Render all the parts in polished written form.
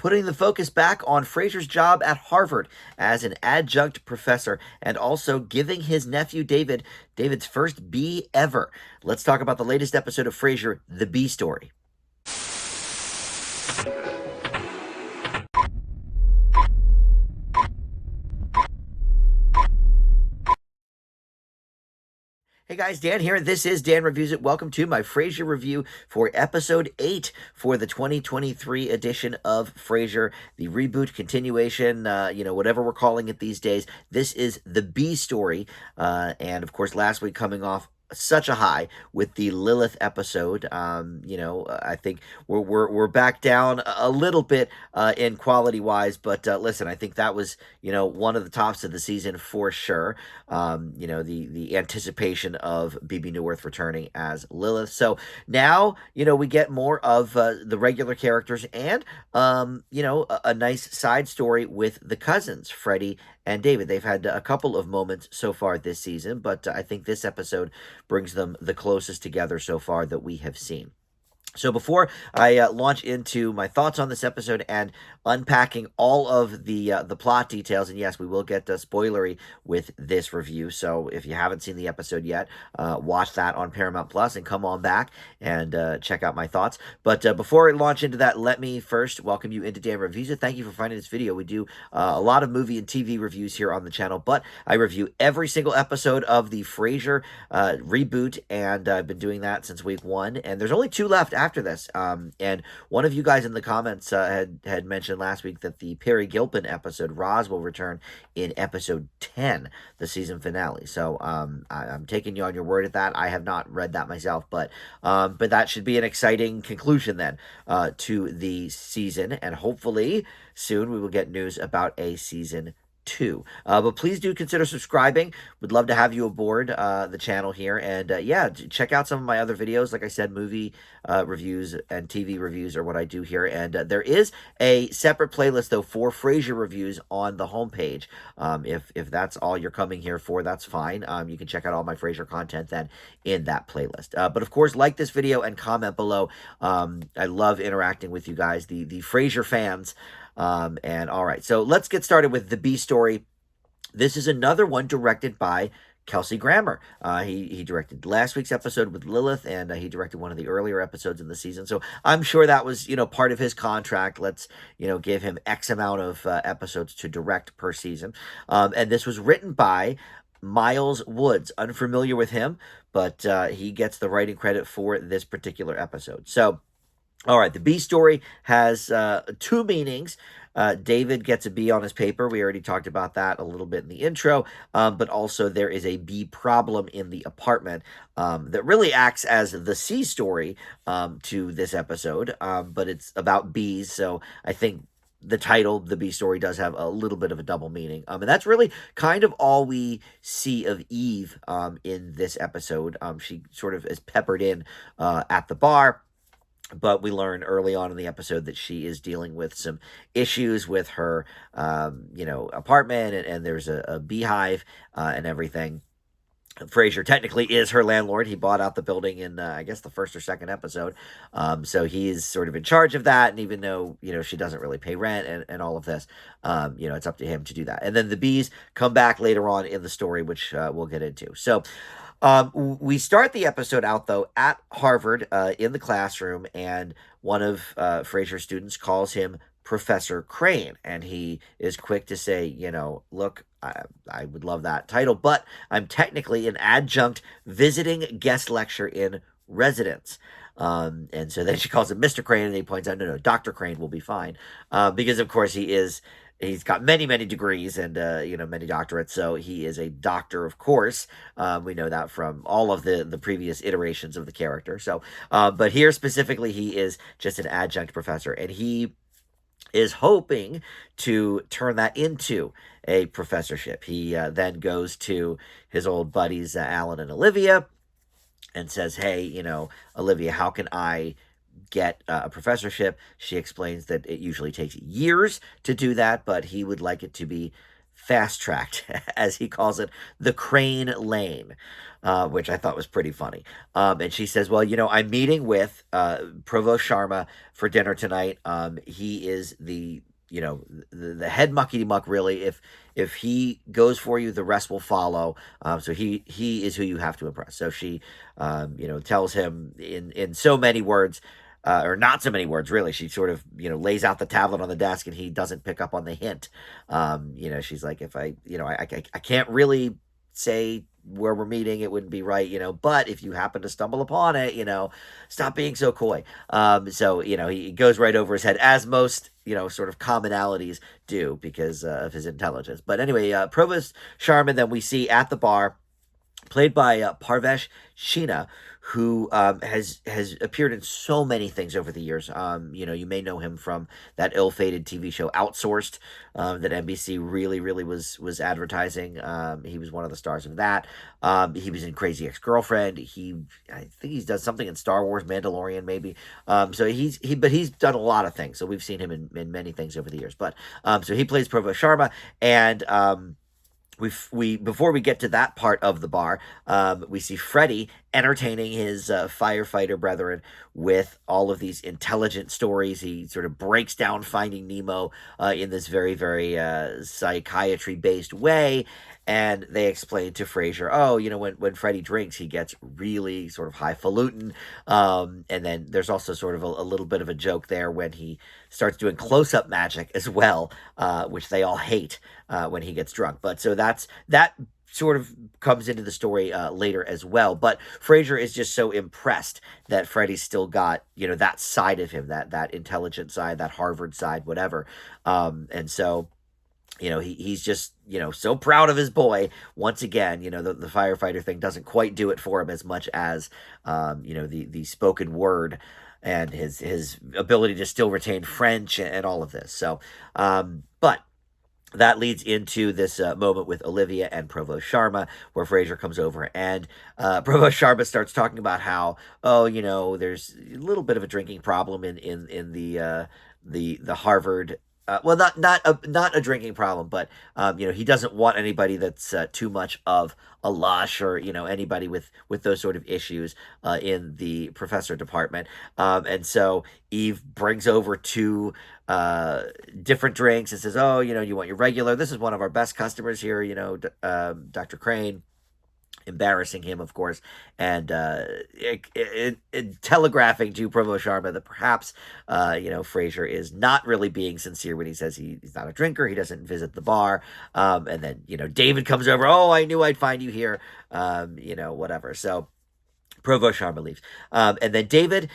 putting the focus back on Frasier's job at Harvard as an adjunct professor and also giving his nephew David's first B ever. Let's talk about the latest episode of Frasier, The B Story. Hey guys, Dan here. This is Dan Reviews It. Welcome to my Frasier review for episode 8 for the 2023 edition of Frasier, the reboot continuation, whatever we're calling it these days. This is the B story. And of course, last week coming off such a high with the Lilith episode. I think we're back down a little bit in quality wise, but listen, I think that was one of the tops of the season for sure. The anticipation of BB Newirth returning as Lilith. So now we get more of the regular characters and a nice side story with the cousins Freddie and David. They've had a couple of moments so far this season, but I think this episode brings them the closest together so far that we have seen. So before I launch into my thoughts on this episode and unpacking all of the plot details, and yes, we will get spoilery with this review. So if you haven't seen the episode yet, watch that on Paramount Plus and come on back and check out my thoughts. But before I launch into that, let me first welcome you into Dan Reviews It. Thank you for finding this video. We do a lot of movie and TV reviews here on the channel, but I review every single episode of the Frasier reboot, and I've been doing that since week 1, and there's only 2 left after this. And one of you guys in the comments had mentioned last week that the Perry Gilpin episode, Roz, will return in episode 10, the season finale. So I'm taking you on your word at that. I have not read that myself, but that should be an exciting conclusion then to the season, and hopefully soon we will get news about a season 2. But please do consider subscribing. Would love to have you aboard the channel here. And check out some of my other videos. Like I said, movie reviews and TV reviews are what I do here. And there is a separate playlist, though, for Frasier reviews on the homepage. If that's all you're coming here for, that's fine. You can check out all my Frasier content then in that playlist. But of course, like this video and comment below. I love interacting with you guys, the Frasier fans. And all right, so let's get started with the B story. This is another one directed by Kelsey Grammer. He directed last week's episode with Lilith, and he directed one of the earlier episodes in the season. So I'm sure that was, part of his contract. Let's, give him X amount of episodes to direct per season. And this was written by Miles Woods. Unfamiliar with him, but he gets the writing credit for this particular episode. So, all right, the B story has 2 meanings. David gets a B on his paper. We already talked about that a little bit in the intro. But also there is a B problem in the apartment that really acts as the C story to this episode. But it's about bees, so I think the title, The B Story, does have a little bit of a double meaning. And that's really kind of all we see of Eve in this episode. She sort of is peppered in at the bar. But we learn early on in the episode that she is dealing with some issues with her, apartment, and there's a beehive and everything. Frasier technically is her landlord. He bought out the building in, I guess, the first or second episode. So he's sort of in charge of that. And even though, she doesn't really pay rent and all of this, it's up to him to do that. And then the bees come back later on in the story, which we'll get into. So we start the episode out, though, at Harvard in the classroom, and one of Frasier's students calls him Professor Crane, and he is quick to say, look, I would love that title, but I'm technically an adjunct visiting guest lecturer in residence. And so then she calls him Mr. Crane, and he points out, no, Dr. Crane will be fine, because, of course, he's got many, many degrees and, many doctorates, so he is a doctor, of course. We know that from all of the previous iterations of the character. So, but here specifically, he is just an adjunct professor, and he is hoping to turn that into a professorship. He then goes to his old buddies, Alan and Olivia, and says, hey, Olivia, how can I get a professorship? She explains that it usually takes years to do that, but he would like it to be fast tracked, as he calls it, the Crane Lane, which I thought was pretty funny. And she says, "Well, I'm meeting with Provost Sharma for dinner tonight. He is the head muckety muck, really. If he goes for you, the rest will follow. So he is who you have to impress." So she, tells him in so many words, or not so many words, really. She sort of, lays out the tablet on the desk, and he doesn't pick up on the hint. She's like, if I can't really say where we're meeting, it wouldn't be right, but if you happen to stumble upon it, stop being so coy. So, he goes right over his head, as most, sort of commonalities do, because of his intelligence. But anyway, Provost Sharma, then we see at the bar, played by Parvesh Sheena, who has appeared in so many things over the years. You may know him from that ill-fated TV show Outsourced, that NBC really was advertising. He was one of the stars of that. He was in Crazy Ex-Girlfriend. I think he's done something in Star Wars, Mandalorian, maybe. So but he's done a lot of things. So we've seen him in many things over the years. But so he plays Provost Sharma, and we before we get to that part of the bar, we see Freddy entertaining his firefighter brethren with all of these intelligent stories. He sort of breaks down Finding Nemo in this very, very psychiatry based way. And they explain to Frasier, oh, when Freddy drinks, he gets really sort of highfalutin. And then there's also sort of a little bit of a joke there when he starts doing close up magic as well, which they all hate when he gets drunk. But so that sort of comes into the story later as well. But Frasier is just so impressed that Freddy's still got, that side of him, that intelligent side, that Harvard side, whatever. And so, he's just, so proud of his boy. Once again, the firefighter thing doesn't quite do it for him as much as, the spoken word and his ability to still retain French and all of this. So, but that leads into this moment with Olivia and Provost Sharma, where Frasier comes over, and Provost Sharma starts talking about how, there's a little bit of a drinking problem in the Harvard. Well, not a drinking problem, but he doesn't want anybody that's too much of a lush, or anybody with those sort of issues in the professor department. And so Eve brings over two different drinks and says, "Oh, you want your regular? This is one of our best customers here, Dr. Crane." Embarrassing him, of course, and telegraphing to Provost Sharma that perhaps, Frasier is not really being sincere when he says he's not a drinker. He doesn't visit the bar. And then, David comes over. "Oh, I knew I'd find you here." Whatever. So Provost Sharma leaves. And then David,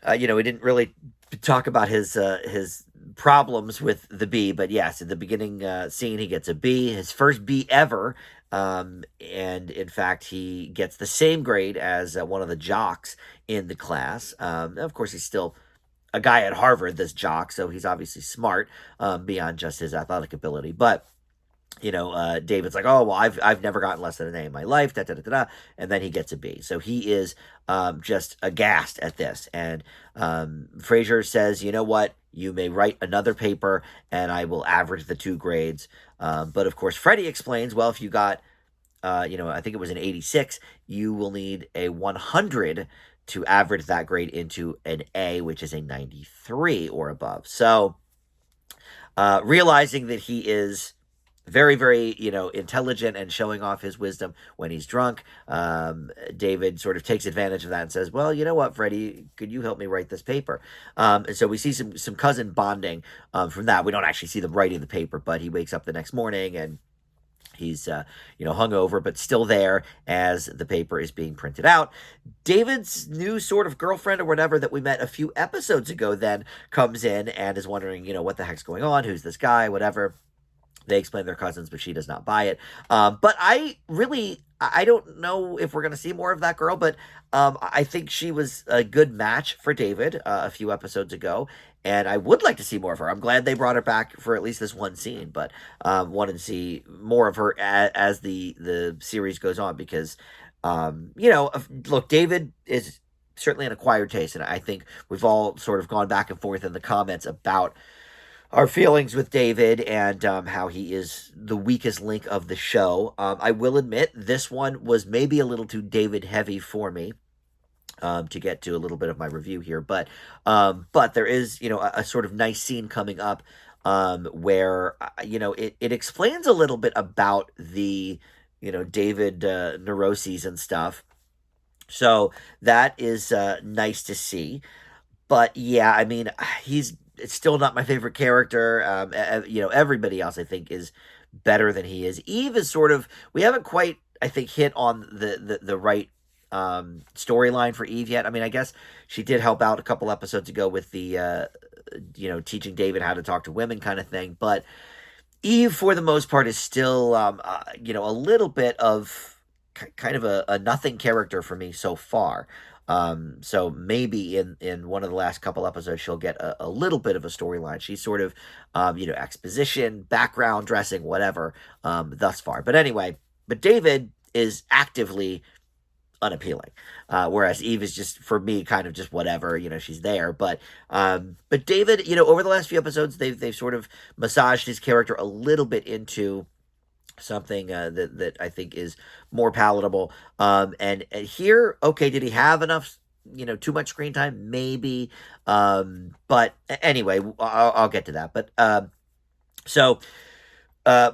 we didn't really talk about his problems with the B, but yes, in the beginning scene, he gets a B, his first B ever. And in fact, he gets the same grade as one of the jocks in the class. Of course, he's still a guy at Harvard, this jock, so he's obviously smart beyond just his athletic ability. But David's like, "Oh, well, I've never gotten less than an A in my life," da da da da, and then he gets a B. So he is just aghast at this. And Frasier says, "You know what? You may write another paper, and I will average the two grades." But of course, Freddie explains, "Well, if you got, I think it was an 86, you will need a 100 to average that grade into an A, which is a 93 or above." So realizing that he is very, very, intelligent and showing off his wisdom when he's drunk, David sort of takes advantage of that and says, "Well, you know what, Freddie, could you help me write this paper?" And so we see some cousin bonding from that. We don't actually see them writing the paper, but he wakes up the next morning and he's, hungover, but still there as the paper is being printed out. David's new sort of girlfriend or whatever that we met a few episodes ago then comes in and is wondering, what the heck's going on? Who's this guy? Whatever. They explain they're cousins, but she does not buy it. But I don't know if we're going to see more of that girl, but I think she was a good match for David a few episodes ago, and I would like to see more of her. I'm glad they brought her back for at least this one scene, but wanted to see more of her as the series goes on, because, look, David is certainly an acquired taste, and I think we've all sort of gone back and forth in the comments about our feelings with David and how he is the weakest link of the show. I will admit this one was maybe a little too David heavy for me. To get to a little bit of my review here, but there is a sort of nice scene coming up where it explains a little bit about the David neuroses and stuff. So that is nice to see. But yeah, I mean, it's still not my favorite character. Everybody else I think is better than he is. Eve is sort of, we haven't quite, I think, hit on the right storyline for Eve yet. I mean, I guess she did help out a couple episodes ago with the teaching David how to talk to women kind of thing. But Eve, for the most part, is still a little bit of kind of a nothing character for me so far. So maybe in one of the last couple episodes, she'll get a little bit of a storyline. She's sort of, exposition, background, dressing, whatever, thus far. But anyway, but David is actively unappealing, whereas Eve is just, for me, kind of just whatever. She's there. But David, over the last few episodes, they've sort of massaged his character a little bit into something that I think is more palatable. And here, okay, did he have enough? Too much screen time, maybe. But anyway, I'll get to that. But so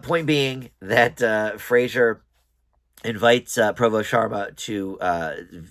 point being that Frasier invites Provost Sharma to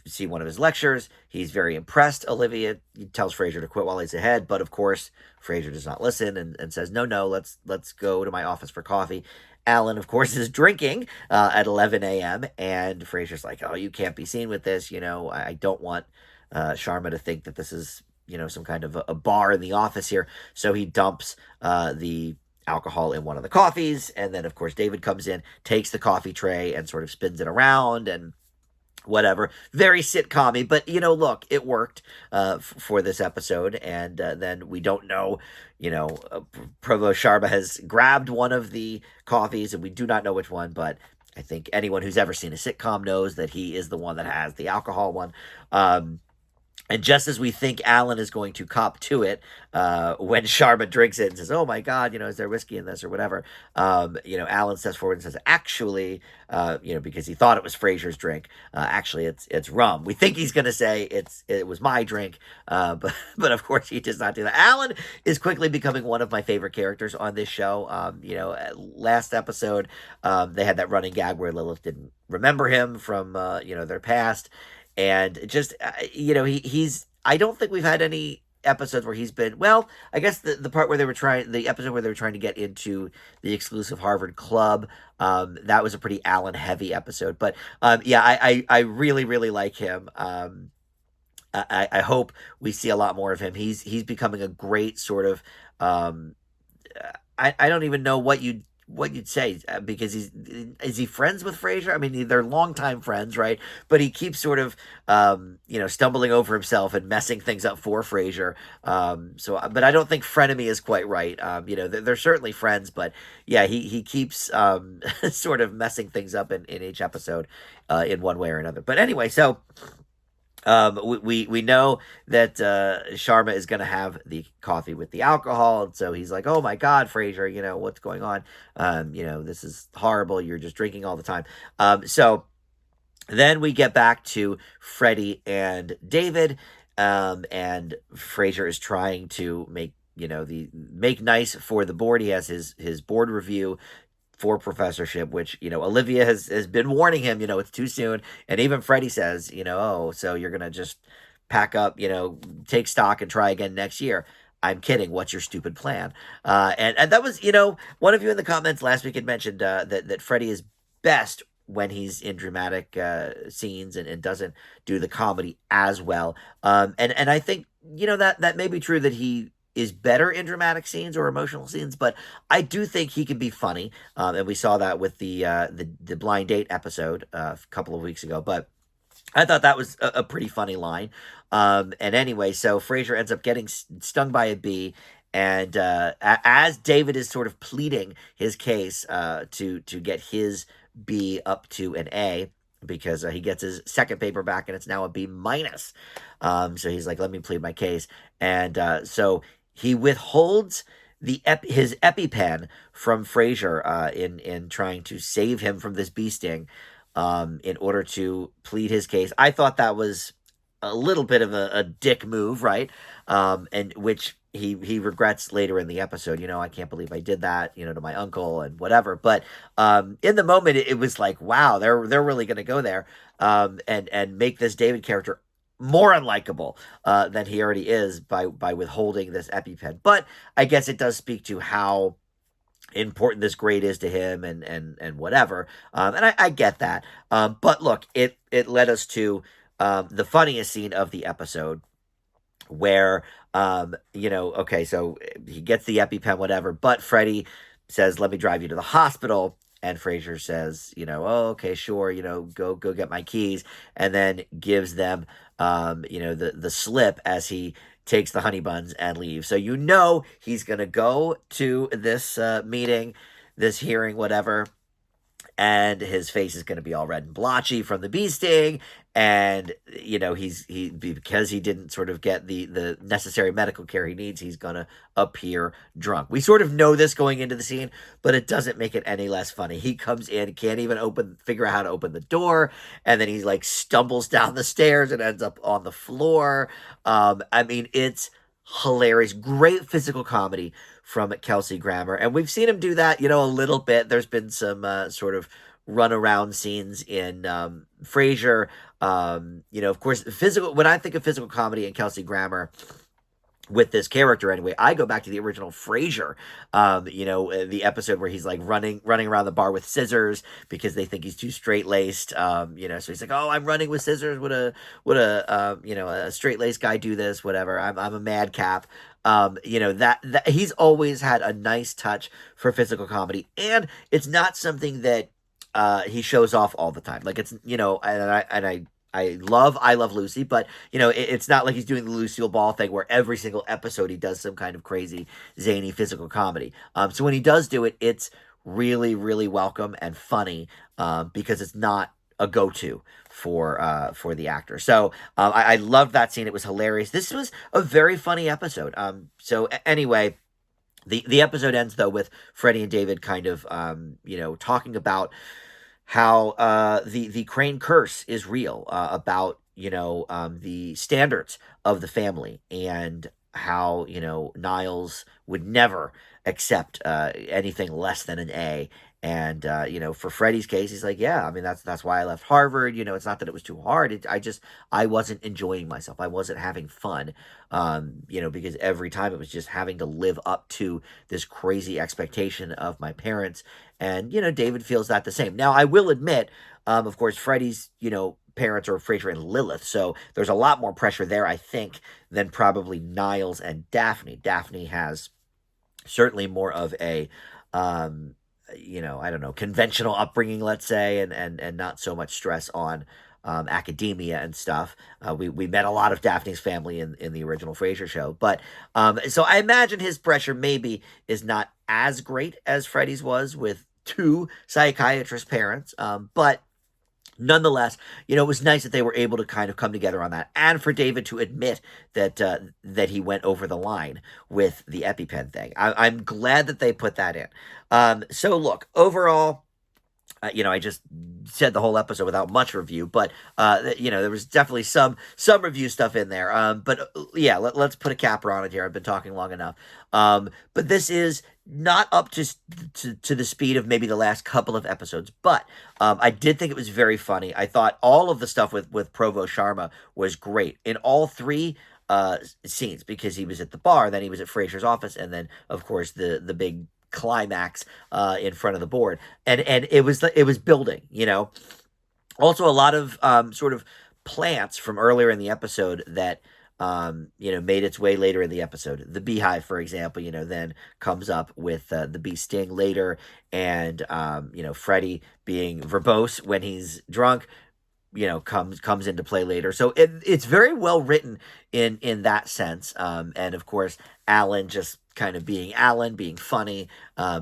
see one of his lectures. He's very impressed. Olivia tells Frasier to quit while he's ahead, but of course Frasier does not listen and says, no, let's go to my office for coffee. Alan, of course, is drinking at 11 a.m. and Frasier's like, oh, you can't be seen with this. I don't want Sharma to think that this is some kind of a bar in the office here. So he dumps the alcohol in one of the coffees, and then of course David comes in, takes the coffee tray and sort of spins it around and whatever. Very sitcom-y, but look, it worked for this episode. And then we don't know, Provost Sharma has grabbed one of the coffees and we do not know which one, but I think anyone who's ever seen a sitcom knows that he is the one that has the alcohol one. And just as we think Alan is going to cop to it, when Sharma drinks it and says, oh my God, is there whiskey in this or whatever? Alan steps forward and says, actually, because he thought it was Frasier's drink. Actually, it's rum. We think he's going to say it was my drink. But of course he does not do that. Alan is quickly becoming one of my favorite characters on this show. Last episode, they had that running gag where Lilith didn't remember him from, their past. And just, he's, I don't think we've had any episodes where he's been, well, I guess the part where the episode where they were trying to get into the exclusive Harvard club, that was a pretty Alan heavy episode. But, yeah, I really, really like him. I hope we see a lot more of him. He's becoming a great sort of, I don't even know what you'd say, because is he friends with Frasier? I mean, they're longtime friends, right? But he keeps sort of, stumbling over himself and messing things up for Frasier. But I don't think frenemy is quite right. They're certainly friends, but yeah, he keeps sort of messing things up in each episode, in one way or another. But anyway, so. We know that Sharma is going to have the coffee with the alcohol, and so he's like, "Oh my God, Frasier, what's going on? This is horrible. You're just drinking all the time." So then we get back to Freddie and David, and Frasier is trying to make nice for the board. He has his board review for professorship, which, Olivia has been warning him, it's too soon. And even Freddie says, oh, so you're going to just pack up, take stock and try again next year. I'm kidding. What's your stupid plan? And that was, one of you in the comments last week had mentioned that Freddie is best when he's in dramatic scenes and doesn't do the comedy as well. And I think, that may be true, that he is better in dramatic scenes or emotional scenes, but I do think he can be funny. And we saw that with the blind date episode a couple of weeks ago. But I thought that was a pretty funny line. And anyway, so Frasier ends up getting stung by a bee. And as David is sort of pleading his case to get his B up to an A, because he gets his second paper back and it's now a B minus. So he's like, let me plead my case. And so he withholds his EpiPen from Frasier in trying to save him from this bee sting, in order to plead his case. I thought that was a little bit of a dick move, right? And which he regrets later in the episode. I can't believe I did that, to my uncle and whatever. But in the moment, it was like, wow, they're really going to go there, and make this David character more unlikable than he already is by withholding this EpiPen. But I guess it does speak to how important this grade is to him, and whatever. And I get that. But look, it led us to the funniest scene of the episode, where okay, so he gets the EpiPen, whatever, but Freddy says, "Let me drive you to the hospital." And Frasier says, "Oh, okay, sure, go get my keys," and then gives them, the slip as he takes the honey buns and leaves. So he's gonna go to this meeting, this hearing, whatever, and his face is going to be all red and blotchy from the bee sting. And he because he didn't sort of get the necessary medical care he needs, he's going to appear drunk. We sort of know this going into the scene, but it doesn't make it any less funny. He comes in, can't even figure out how to open the door, and then he like stumbles down the stairs and ends up on the floor. I mean, it's hilarious. Great physical comedy from Kelsey Grammer. And we've seen him do that, a little bit. There's been some sort of run around scenes in Frasier. Of course, when I think of physical comedy and Kelsey Grammer with this character anyway, I go back to the original Frasier, the episode where he's like running around the bar with scissors because they think he's too straight-laced, so he's like, "Oh, I'm running with scissors. A straight-laced guy do this, whatever. I'm a madcap." That he's always had a nice touch for physical comedy, and it's not something that he shows off all the time. Like, it's, I love Lucy, but it's not like he's doing the Lucille Ball thing where every single episode he does some kind of crazy zany physical comedy. So when he does do it, it's really, really welcome and funny, because it's not a go-to for the actor. So I loved that scene. It was hilarious. This was a very funny episode. Anyway, the episode ends though with Freddie and David kind of talking about how the Crane curse is real, about the standards of the family, and how Niles would never accept anything less than an A. And for Freddie's case, he's like, yeah, I mean, that's why I left Harvard. It's not that it was too hard. I wasn't enjoying myself. I wasn't having fun. Because every time it was just having to live up to this crazy expectation of my parents. And David feels that the same. Now, I will admit, of course, Freddie's parents are Frasier and Lilith, so there's a lot more pressure there, I think, than probably Niles and Daphne. Daphne has certainly more of a I don't know, conventional upbringing, let's say, and not so much stress on academia and stuff. We met a lot of Daphne's family in the original Frasier show, but so I imagine his pressure maybe is not as great as Freddie's was with two psychiatrist parents, but nonetheless, it was nice that they were able to kind of come together on that, and for David to admit that he went over the line with the EpiPen thing. I'm glad that they put that in. So look, overall, I just said the whole episode without much review, but there was definitely some review stuff in there. But yeah, let's put a capper on it here. I've been talking long enough. But this is not up to the speed of maybe the last couple of episodes, but I did think it was very funny. I thought all of the stuff with Provost Sharma was great in all three scenes, because he was at the bar, then he was at Frasier's office, and then of course the big climax in front of the board, and it was building. Also a lot of sort of plants from earlier in the episode that made its way later in the episode. The beehive, for example, then comes up with the bee sting later, and Freddie being verbose when he's drunk, comes into play later. So it's very well written in that sense. And of course, Alan just kind of being Alan, being funny,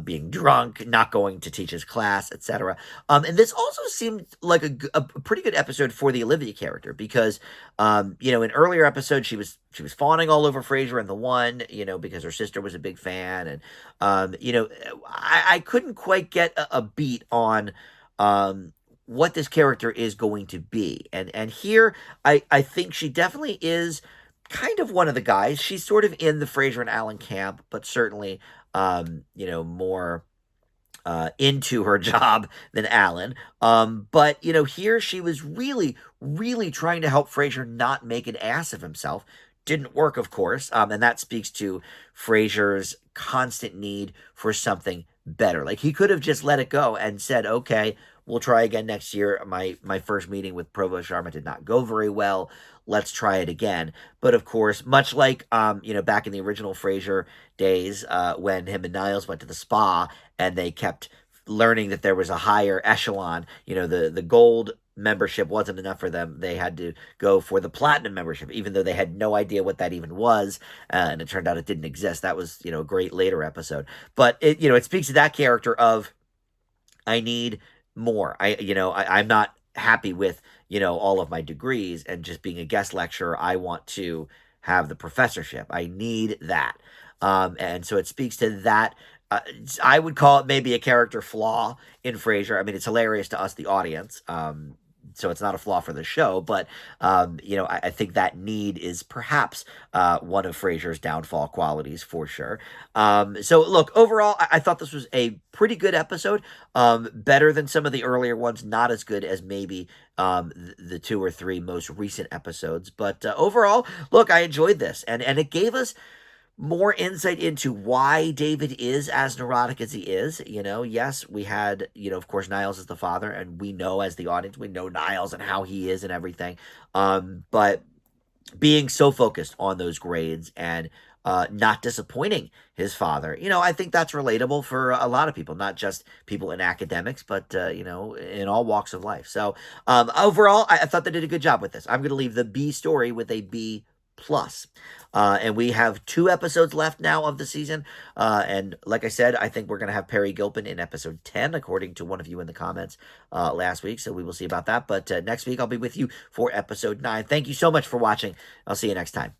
being drunk, not going to teach his class, etc. And this also seemed like a pretty good episode for the Olivia character because, in earlier episodes she was fawning all over Frasier in the one, because her sister was a big fan, and I couldn't quite get a beat on what this character is going to be, and here I think she definitely is kind of one of the guys. She's sort of in the Frasier and Alan camp, but certainly, more into her job than Alan. But here she was really, really trying to help Frasier not make an ass of himself. Didn't work, of course, and that speaks to Frasier's constant need for something better. Like he could have just let it go and said, "Okay, we'll try again next year. My first meeting with Provost Sharma did not go very well. Let's try it again." But of course, much like back in the original Frasier days, when him and Niles went to the spa and they kept learning that there was a higher echelon, the gold membership wasn't enough for them. They had to go for the platinum membership, even though they had no idea what that even was, and it turned out it didn't exist. That was a great later episode. But it speaks to that character of, I need more. I'm not happy with all of my degrees and just being a guest lecturer. I want to have the professorship. I need that. And so it speaks to that. I would call it maybe a character flaw in Frasier. I mean, it's hilarious to us, the audience. So it's not a flaw for the show, but I think that need is perhaps one of Frasier's downfall qualities for sure. So look, overall, I thought this was a pretty good episode. Better than some of the earlier ones, not as good as maybe the two or three most recent episodes. But overall, look, I enjoyed this, and it gave us more insight into why David is as neurotic as he is. Yes, we had, of course, Niles is the father, and we know as the audience, we know Niles and how he is and everything. But being so focused on those grades and not disappointing his father, I think that's relatable for a lot of people, not just people in academics, but, in all walks of life. So overall, I thought they did a good job with this. I'm going to leave the B story with a B plus. And we have 2 episodes left now of the season. And like I said, I think we're going to have Perry Gilpin in episode 10, according to one of you in the comments last week. So we will see about that. But next week, I'll be with you for episode 9. Thank you so much for watching. I'll see you next time.